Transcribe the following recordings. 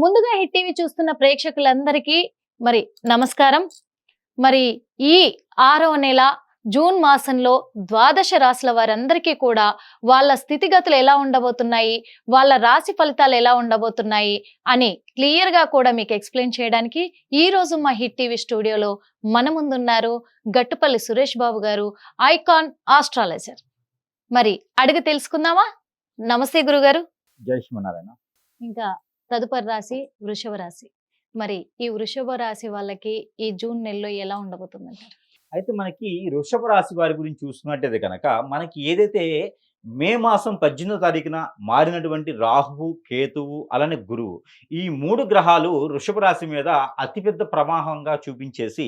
ముందుగా hit TV చూస్తున్న ప్రేక్షకులందరికీ మరి నమస్కారం. మరి ఈ 6వ నెల జూన్ మాసంలో ద్వాదశ రాశుల వారందరికీ కూడా వాళ్ళ స్థితిగతులు ఎలా ఉండబోతున్నాయి, వాళ్ళ రాశి ఫలితాలు ఎలా ఉండబోతున్నాయి అని క్లియర్ గా కూడా మీకు ఎక్స్ప్లెయిన్ చేయడానికి ఈ రోజు మా హిట్ టీవీ స్టూడియోలో మన ముందున్నారు గట్టుపల్లి సురేష్ బాబు గారు, ఐకాన్ ఆస్ట్రాలజర్. మరి అడిగి తెలుసుకుందామా? నమస్తే గురుగారు. జై శ్రీమన్నారాయణ. ఇంకా తదుపరి రాశి వృషభ రాశి. మరి ఈ వృషభ రాశి వాళ్ళకి ఈ జూన్ నెలలో ఎలా ఉండబోతుందంటారు? అయితే మనకి వృషభ రాశి వారి గురించి చూసుకున్నట్టయితే కనుక మనకి ఏదైతే మే మాసం 18వ తారీఖున మారినటువంటి రాహువు, కేతువు, అలానే గురువు, ఈ 3 గ్రహాలు వృషభ రాశి మీద అతిపెద్ద ప్రవాహంగా చూపించేసి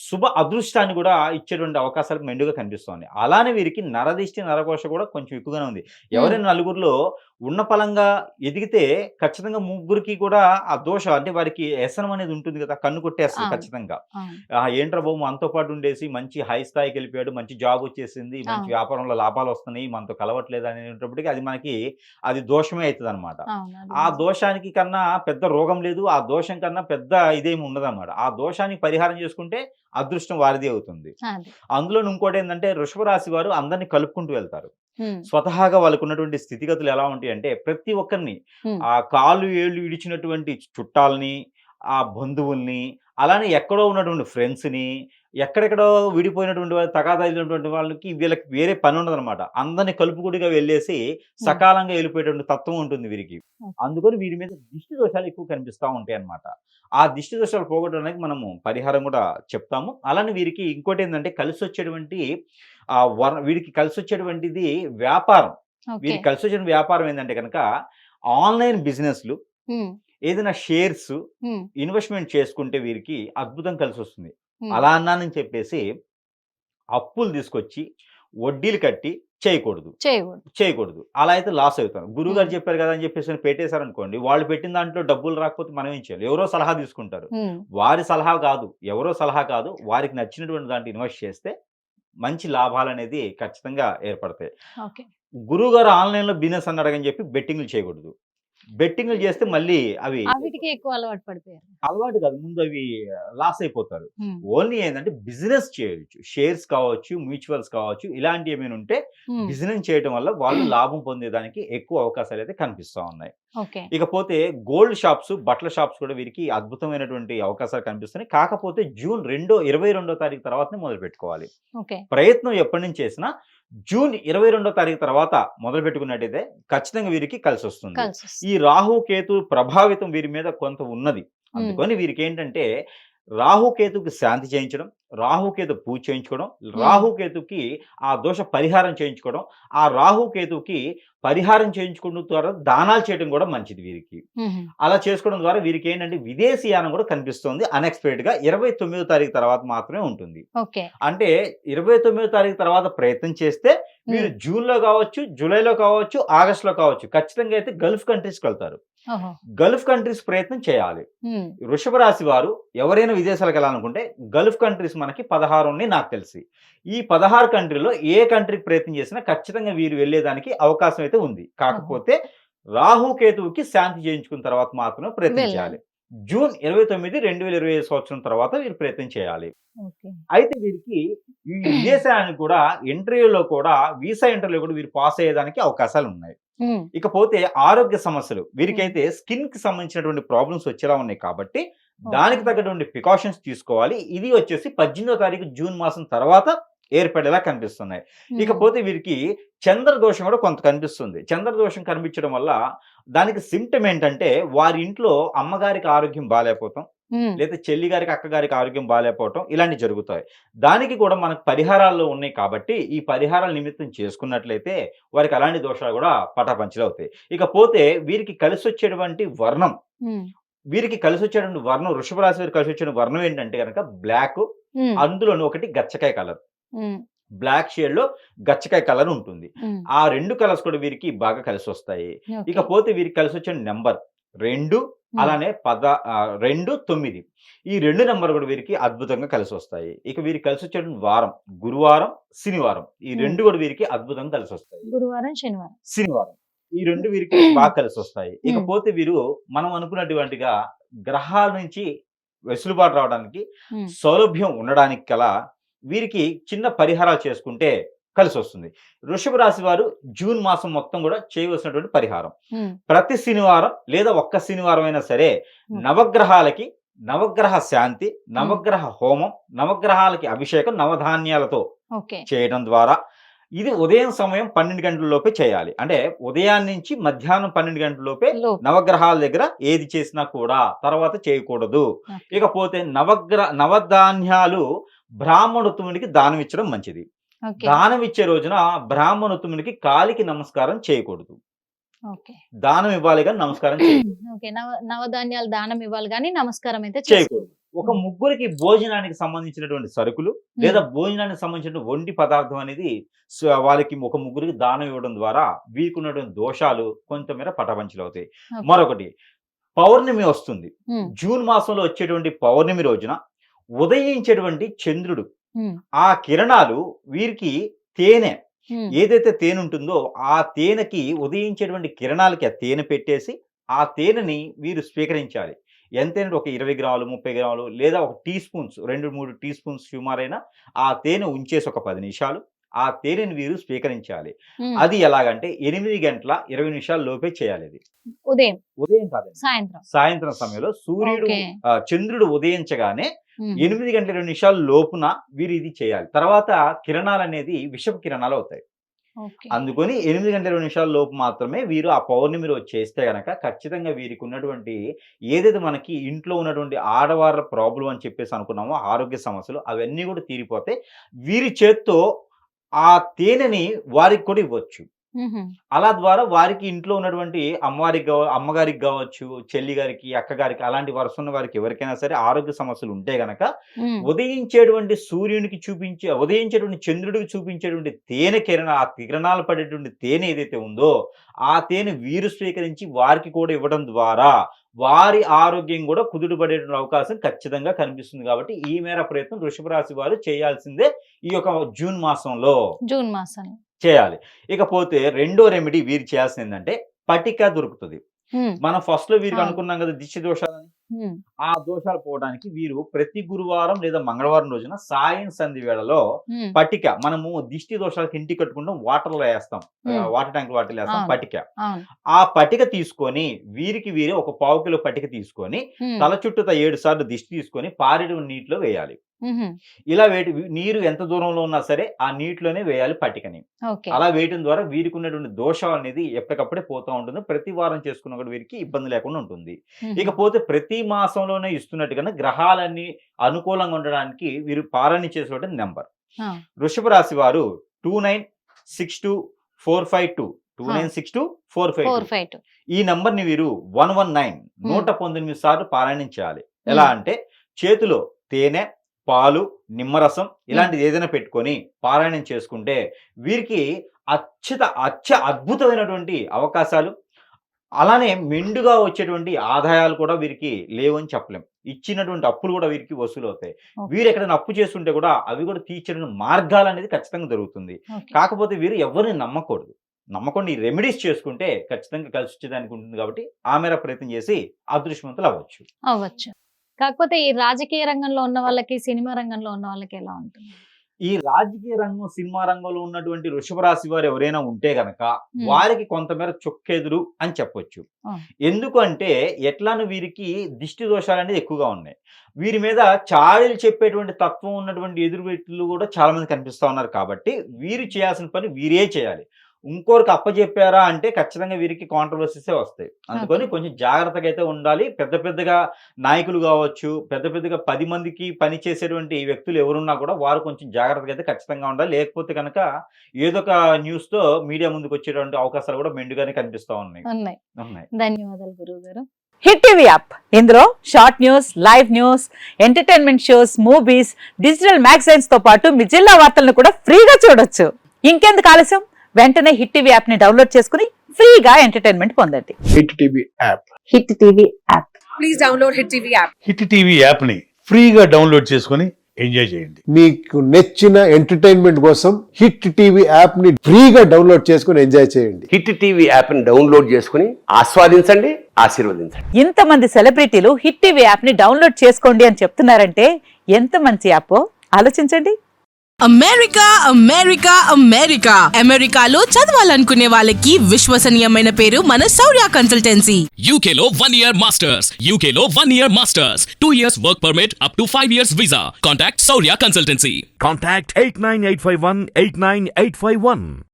శుభ అదృష్టాన్ని కూడా ఇచ్చేటువంటి అవకాశాలు మెండుగా కనిపిస్తోంది. అలానే వీరికి నరదిష్టి, నరఘోష కూడా కొంచెం ఎక్కువగానే ఉంది. ఎవరైనా నలుగురిలో ఉన్న పలంగా ఎదిగితే ఖచ్చితంగా ముగ్గురికి కూడా ఆ దోష అంటే వారికి వ్యసనం అనేది ఉంటుంది కదా, కన్ను కొట్టేస్తుంది ఖచ్చితంగా. ఏంట్రా బాబు మనతో పాటు ఉండేసి మంచి హై స్థాయికి వెళ్ళిపోయాడు, మంచి జాబ్ వచ్చేసింది, మంచి వ్యాపారంలో లాభాలు వస్తున్నాయి, మనతో కలవట్లేదు అనేటప్పటికీ అది దోషమే అవుతుంది అనమాట. ఆ దోషానికి కన్నా పెద్ద రోగం లేదు, ఆ దోషం కన్నా పెద్ద ఇదేమి ఉండదు అనమాట. ఆ దోషానికి పరిహారం చేసుకుంటే అదృష్టం వారిది అవుతుంది. అందులో ఇంకోటి ఏంటంటే వృషభ రాశి వారు అందరినీ కలుపుకుంటూ వెళ్తారు. స్వతహాగా వాళ్ళకు ఉన్నటువంటి స్థితిగతులు ఎలా ఉంటాయి అంటే ప్రతి ఒక్కరిని, ఆ కాళ్ళు ఏళ్ళు ఇడిచినటువంటి చుట్టాలని, ఆ బంధువుల్ని, అలానే ఎక్కడో ఉన్నటువంటి ఫ్రెండ్స్ని, ఎక్కడెక్కడో విడిపోయినటువంటి వాళ్ళు, తగాదైనటువంటి వాళ్ళకి వీళ్ళకి వేరే పని ఉండదన్నమాట. అందరినీ కలుపుకుడిగా వెళ్ళేసి సకాలంగా వెళ్ళిపోయేటువంటి తత్వం ఉంటుంది వీరికి. అందుకని వీరి మీద దిష్టి దోషాలు ఎక్కువ కనిపిస్తూ ఉంటాయి అన్నమాట. ఆ దిష్టి దోషాలు పోగొట్టడానికి మనము పరిహారం కూడా చెప్తాము. అలానే వీరికి ఇంకోటి ఏంటంటే కలిసి వచ్చేటువంటి వీరికి కలిసి వచ్చేటువంటిది వ్యాపారం. వీరికి కలిసి వచ్చిన వ్యాపారం ఏంటంటే కనుక ఆన్లైన్ బిజినెస్లు, ఏదైనా షేర్స్ ఇన్వెస్ట్మెంట్ చేసుకుంటే వీరికి అద్భుతం కలిసి వస్తుంది. అలా అన్నానని చెప్పేసి అప్పులు తీసుకొచ్చి వడ్డీలు కట్టి చేయకూడదు. అలా అయితే లాస్ అవుతారు. గురువు గారు చెప్పారు కదా అని చెప్పేసి పెట్టేశారనుకోండి, వాళ్ళు పెట్టిన దాంట్లో డబ్బులు రాకపోతే మనం ఏం చేయాలి? ఎవరో సలహా తీసుకుంటారు. వారి సలహా కాదు, ఎవరో సలహా కాదు, వారికి నచ్చినటువంటి దాంట్లో ఇన్వెస్ట్ చేస్తే మంచి లాభాలు అనేది ఖచ్చితంగా ఏర్పడతాయి. గురువు గారు ఆన్లైన్ లో బిజినెస్ అన్నాడని చెప్పి బెట్టింగ్లు చేయకూడదు. బెట్టింగ్లు చేస్తే మళ్ళీ అవి ఎక్కువ అలవాటు పడిపోయారు. అలవాటు కాదు, ముందు అవి లాస్ అయిపోతారు. ఓన్లీ ఏంటంటే బిజినెస్ చేయొచ్చు, షేర్స్ కావచ్చు, మ్యూచువల్స్ కావచ్చు, ఇలాంటివి ఏమైనా ఉంటే బిజినెస్ చేయడం వల్ల వాళ్ళు లాభం పొందేదానికి ఎక్కువ అవకాశాలు అయితే కనిపిస్తూ ఉన్నాయి. ఇకపోతే గోల్డ్ షాప్స్, బట్టల షాప్స్ కూడా వీరికి అద్భుతమైనటువంటి అవకాశాలు కనిపిస్తున్నాయి. కాకపోతే జూన్ 22వ తారీఖు తర్వాతనే మొదలు పెట్టుకోవాలి. ప్రయత్నం ఎప్పటి నుంచి చేసినా జూన్ 22వ తారీఖు తర్వాత మొదలు పెట్టుకున్నట్టయితే ఖచ్చితంగా వీరికి కలిసి వస్తుంది. ఈ రాహు కేతు ప్రభావితం వీరి మీద కొంత ఉన్నది. అందుకని వీరికి ఏంటంటే రాహుకేతుకి శాంతి చేయించడం, రాహుకేతు పూజ చేయించుకోవడం, రాహుకేతుకి ఆ దోష పరిహారం చేయించుకోవడం, ఆ రాహుకేతుకి పరిహారం చేయించుకోవడం ద్వారా దానాలు చేయడం కూడా మంచిది వీరికి. అలా చేసుకోవడం ద్వారా వీరికి ఏంటంటే విదేశీయానం కూడా కనిపిస్తుంది. అన్ఎక్స్పెక్టెడ్ గా 29వ తారీఖు తర్వాత మాత్రమే ఉంటుంది. అంటే 29వ తారీఖు తర్వాత ప్రయత్నం చేస్తే మీరు జూన్ లో కావచ్చు, జూలైలో కావచ్చు, ఆగస్టులో కావచ్చు, ఖచ్చితంగా అయితే గల్ఫ్ కంట్రీస్కి వెళ్తారు. గల్ఫ్ కంట్రీస్ ప్రయత్నం చేయాలి. వృషభ రాశి వారు ఎవరైనా విదేశాలకు వెళ్ళాలనుకుంటే గల్ఫ్ కంట్రీస్ మనకి 16 ఉన్నాయి నాకు తెలిసి. ఈ 16 కంట్రీలో ఏ కంట్రీకి ప్రయత్నం చేసినా ఖచ్చితంగా వీరు వెళ్ళేదానికి అవకాశం అయితే ఉంది. కాకపోతే రాహుకేతువుకి శాంతి చేయించుకున్న తర్వాత మాత్రమే ప్రయత్నం చేయాలి. జూన్ 29, 2025 సంవత్సరం తర్వాత వీరు ప్రయత్నం చేయాలి. అయితే వీరికి ఈ విదేశానికి కూడా ఇంటర్వ్యూలో కూడా, వీసా ఇంటర్వ్యూలో కూడా వీరు పాస్ అయ్యేదానికి అవకాశాలు ఉన్నాయి. ఇకపోతే ఆరోగ్య సమస్యలు, వీరికైతే స్కిన్ కి సంబంధించినటువంటి ప్రాబ్లమ్స్ వచ్చేలా ఉన్నాయి కాబట్టి దానికి తగ్గటువంటి ప్రికాషన్స్ తీసుకోవాలి. ఇది వచ్చేసి 18వ తారీఖు జూన్ మాసం తర్వాత ఏర్పడేలా కనిపిస్తున్నాయి. ఇకపోతే వీరికి చంద్రదోషం కూడా కొంత కనిపిస్తుంది. చంద్రదోషం కనిపించడం వల్ల దానికి సిమ్టమ్ ఏంటంటే వారి ఇంట్లో అమ్మగారికి ఆరోగ్యం బాగాలేకపోవటం, లేదా చెల్లి గారికి, అక్క గారికి ఆరోగ్యం బాగాలేకపోవటం, ఇలాంటివి జరుగుతాయి. దానికి కూడా మనకు పరిహారాల్లో ఉన్నాయి కాబట్టి ఈ పరిహారాల నిమిత్తం చేసుకున్నట్లయితే వారికి అలాంటి దోషాలు కూడా పటాపంచలు అవుతాయి. ఇకపోతే వీరికి కలిసి వచ్చేటువంటి వర్ణం, వృషభ రాశి వారికి కలిసి వచ్చే వర్ణం ఏంటంటే కనుక బ్లాక్, అందులోని ఒకటి గచ్చకాయ కలర్, బ్లాక్ షేడ్ లో గచ్చకాయ కలర్ ఉంటుంది. ఆ 2 కలర్స్ కూడా వీరికి బాగా కలిసి వస్తాయి. ఇకపోతే వీరికి కలిసి వచ్చే నెంబర్ 2, అలానే 2, 9, ఈ 2 నెంబర్ కూడా వీరికి అద్భుతంగా కలిసి వస్తాయి. ఇక వీరికి కలిసి వచ్చే వారం గురువారం, శనివారం, ఈ 2 కూడా వీరికి అద్భుతంగా కలిసి వస్తాయి. గురువారం, శనివారం. ఈ రెండు వీరికి బాగా కలిసి వస్తాయి. ఇకపోతే వీరు మనం అనుకున్నటువంటిగా గ్రహాల నుంచి వెసులుబాటు రావడానికి, సౌలభ్యం ఉండడానికి గల వీరికి చిన్న పరిహారాలు చేసుకుంటే కలిసి వస్తుంది. వృషభ రాశి వారు జూన్ మాసం మొత్తం కూడా చేయవలసినటువంటి పరిహారం, ప్రతి శనివారం లేదా ఒక్క శనివారం అయినా సరే నవగ్రహాలకి నవగ్రహ శాంతి, నవగ్రహ హోమం, నవగ్రహాలకి అభిషేకం నవధాన్యాలతో చేయడం ద్వారా, ఇది ఉదయం సమయం 12 గంటల లోపే చేయాలి. అంటే ఉదయాన్ని నుంచి మధ్యాహ్నం 12 గంటల లోపే నవగ్రహాల దగ్గర ఏది చేసినా కూడా తర్వాత చేయకూడదు. ఇకపోతే నవధాన్యాలు బ్రాహ్మణోత్తమునికి దానం ఇచ్చడం మంచిది. దానం ఇచ్చే రోజున బ్రాహ్మణోత్తమునికి కాలికి నమస్కారం చేయకూడదు. దానం ఇవ్వాలి కానీ నమస్కారం నవధాన్యాలు దానం ఇవ్వాలి కానీ నమస్కారం అయితే చేయకూడదు. ఒక ముగ్గురికి భోజనానికి సంబంధించినటువంటి సరుకులు లేదా భోజనానికి సంబంధించిన వండి పదార్థం అనేది వాళ్ళకి ఒక ముగ్గురికి దానం ఇవ్వడం ద్వారా వీరికి ఉన్నటువంటి దోషాలు కొంతమేర పటాపంచలు అవుతాయి. మరొకటి, పౌర్ణమి వస్తుంది. జూన్ మాసంలో వచ్చేటువంటి పౌర్ణమి రోజున ఉదయించేటువంటి చంద్రుడు ఆ కిరణాలు వీరికి తేనె ఏదైతే తేనె ఉంటుందో ఆ తేనెకి ఉదయించేటువంటి కిరణాలకి ఆ తేనె పెట్టేసి ఆ తేనెని వీరు స్వీకరించాలి. ఎంతైనా ఒక 20 గ్రాములు 30 గ్రాములు లేదా ఒక టీ స్పూన్స్ 2-3 టీ స్పూన్స్ సుమారైనా ఆ తేనె ఉంచేసి ఒక 10 నిమిషాలు ఆ తేనెని వీరు స్వీకరించాలి. అది ఎలాగంటే 8 గంటల 20 నిమిషాల లోపే చేయాలి. అది ఉదయం కాదు, సాయంత్రం సమయంలో సూర్యుడు చంద్రుడు ఉదయించగానే 8 గంటల 20 నిమిషాల లోపున వీరు ఇది చేయాలి. తర్వాత కిరణాలు అనేది విషపు కిరణాలు అవుతాయి. అందుకని 8 గంటల 20 నిమిషాల లోపు మాత్రమే వీరు ఆ పౌర్ణమి రోజు చేస్తే గనక ఖచ్చితంగా వీరికి ఉన్నటువంటి ఏదైతే మనకి ఇంట్లో ఉన్నటువంటి ఆడవాళ్ళ ప్రాబ్లం అని చెప్పేసి అనుకున్నామో ఆరోగ్య సమస్యలు అవన్నీ కూడా తీరిపోతే వీరి చేత్తో ఆ తేనెని వారికి కూడా ఇవ్వచ్చు. అలా ద్వారా వారికి ఇంట్లో ఉన్నటువంటి అమ్మగారికి కావచ్చు, చెల్లి గారికి, అక్కగారికి, అలాంటి వరుస ఉన్న వారికి ఎవరికైనా సరే ఆరోగ్య సమస్యలు ఉంటే గనక ఉదయించేటువంటి సూర్యునికి ఉదయించేటువంటి చంద్రుడికి చూపించేటువంటి తేనె ఆ కిరణాలు పడేటువంటి తేనె ఏదైతే ఉందో ఆ తేనె వీరు స్వీకరించి వారికి కూడా ఇవ్వడం ద్వారా వారి ఆరోగ్యం కూడా కుదుటపడేటువంటి అవకాశం ఖచ్చితంగా కనిపిస్తుంది. కాబట్టి ఈ మేర ప్రయత్నం వృషభ రాశి వారు చేయాల్సిందే ఈ యొక్క జూన్ మాసంలో చేయాలి. ఇకపోతే రెండో రెమెడీ వీరు చేయాల్సింది ఏంటంటే పటిక దొరుకుతుంది. మనం ఫస్ట్ లో వీరికి అనుకున్నాం కదా దిష్టి దోషాలని, ఆ దోషాలు పోవడానికి వీరు ప్రతి గురువారం లేదా మంగళవారం రోజున సాయం సంధి వేళలో పటిక, మనము దిష్టి దోషాలకు ఇంటి కట్టుకుంటాం, వాటర్ లో వేస్తాం, వాటర్ ట్యాంక్ వాటర్ వేస్తాం పటిక. ఆ పటిక తీసుకొని వీరే ఒక 1/4 కిలో పటిక తీసుకొని తల చుట్టూ 7 సార్లు దిష్టి తీసుకొని పారేడు నీటిలో వేయాలి. ఇలా నీరు ఎంత దూరంలో ఉన్నా సరే ఆ నీటిలోనే వేయాలి పటికని. అలా వేయడం ద్వారా వీరికి ఉన్నటువంటి దోషం అనేది ఎప్పటికప్పుడే పోతూ ఉంటుంది. ప్రతి వారం చేసుకున్న కూడా వీరికి ఇబ్బంది లేకుండా ఉంటుంది. ఇకపోతే ప్రతి మాసంలోనే ఇస్తున్నట్టుగా గ్రహాలన్నీ అనుకూలంగా ఉండడానికి వీరు పారాయణ చేసేటువంటి నెంబర్ వృషభ రాశి వారు 29624522 29624522 ఈ నంబర్ ని వీరు 119 సార్లు పారాయణం చేయాలి. ఎలా అంటే చేతిలో తేనె, పాలు, నిమ్మరసం ఇలాంటిది ఏదైనా పెట్టుకొని పారాయణం చేసుకుంటే వీరికి అద్భుతమైనటువంటి అవకాశాలు, అలానే మెండుగా వచ్చేటువంటి ఆదాయాలు కూడా వీరికి లేవని చెప్పలేం. ఇచ్చినటువంటి అప్పులు కూడా వీరికి వసూలు అవుతాయి. వీరు ఎక్కడైనా అప్పు చేస్తుంటే కూడా అవి కూడా తీర్చడం మార్గాలు అనేది ఖచ్చితంగా దొరుకుతుంది. కాకపోతే వీరు ఎవరిని నమ్మకుండా ఈ రెమెడీస్ చేసుకుంటే ఖచ్చితంగా కలిసి వచ్చేదానికి ఉంటుంది. కాబట్టి ఆ మేర ప్రయత్నం చేసి అదృష్టవంతులు అవ్వచ్చు. కాకపోతే ఈ రాజకీయ రంగంలో ఉన్న వాళ్ళకి, సినిమా రంగంలో ఉన్న వాళ్ళకి ఎలా ఉంటుంది? ఈ రాజకీయ రంగం, సినిమా రంగంలో ఉన్నటువంటి వృషభ రాశి వారు ఎవరైనా ఉంటే గనక వారికి కొంతమేర చొక్కెదురు అని చెప్పొచ్చు. ఎందుకంటే ఎట్లానో వీరికి దిష్టి దోషాలు అనేది ఎక్కువగా ఉన్నాయి. వీరి మీద చాడీలు చెప్పేటువంటి తత్వం ఉన్నటువంటి ఎదురు వ్యక్తులు కూడా చాలా మంది కనిపిస్తా ఉన్నారు. కాబట్టి వీరు చేయాల్సిన పని వీరే చేయాలి. ఇంకోరికి అప్పచెప్పారా అంటే ఖచ్చితంగా వీరికి కాంట్రవర్సీసే వస్తాయి. అందుకని కొంచెం జాగ్రత్తగా అయితే ఉండాలి. పెద్దగా నాయకులు కావచ్చు, పెద్దగా 10 మందికి పని చేసేటువంటి వ్యక్తులు ఎవరున్నా కూడా వారు కొంచెం జాగ్రత్తగా అయితే ఖచ్చితంగా ఉండాలి. లేకపోతే కనుక ఏదో ఒక న్యూస్ తో మీడియా ముందుకు వచ్చేటువంటి అవకాశాలు కూడా మెండుగానే కనిపిస్తా ఉన్నాయి. ధన్యవాదాలు గురువు గారు. హిట్ టీవీ యాప్, ఇందులో short news, live news, entertainment shows, movies, digital magazines తో పాటు మీ జిల్లా వార్తలను కూడా ఫ్రీగా చూడొచ్చు. ఇంకెందుకు ఆలస్యం, వెంటనే హిట్ టీవీ యాప్ ని డౌన్లోడ్ చేసుకుని ఫ్రీగా ఎంటర్టైన్మెంట్ పొందండి. Hit TV app. Hit TV app. Please download hit TV app. Hit TV app ని ఫ్రీగా డౌన్లోడ్ చేసుకుని ఎంజాయ్ చేయండి. మీకు నచ్చిన ఎంటర్టైన్మెంట్ కోసం హిట్ టీవీ యాప్ ని ఫ్రీగా డౌన్లోడ్ చేసుకుని ఎంజాయ్ చేయండి. హిట్ టీవీ యాప్ని డౌన్లోడ్ చేసుకుని ఆస్వాదించండి, ఆశీర్వదించండి. ఇంతమంది సెలబ్రిటీలు హిట్ టీవీ యాప్ ని డౌన్లోడ్ చేసుకోండి అని చెప్తున్నారంటే ఎంత మంచి యాప్ ఆలోచించండి. అమెరికా అమెరికా అమెరికా అమెరికాలో చదవాలనుకునే వాళ్ళకి విశ్వసనీయమైన పేరు మన శౌర్య కన్సల్టెన్సీ. UK లో 1 year masters. UK లో 1 year masters. 2 years work permit up to 5 years visa. Contact Saurya Consultancy. Contact 89851 89851.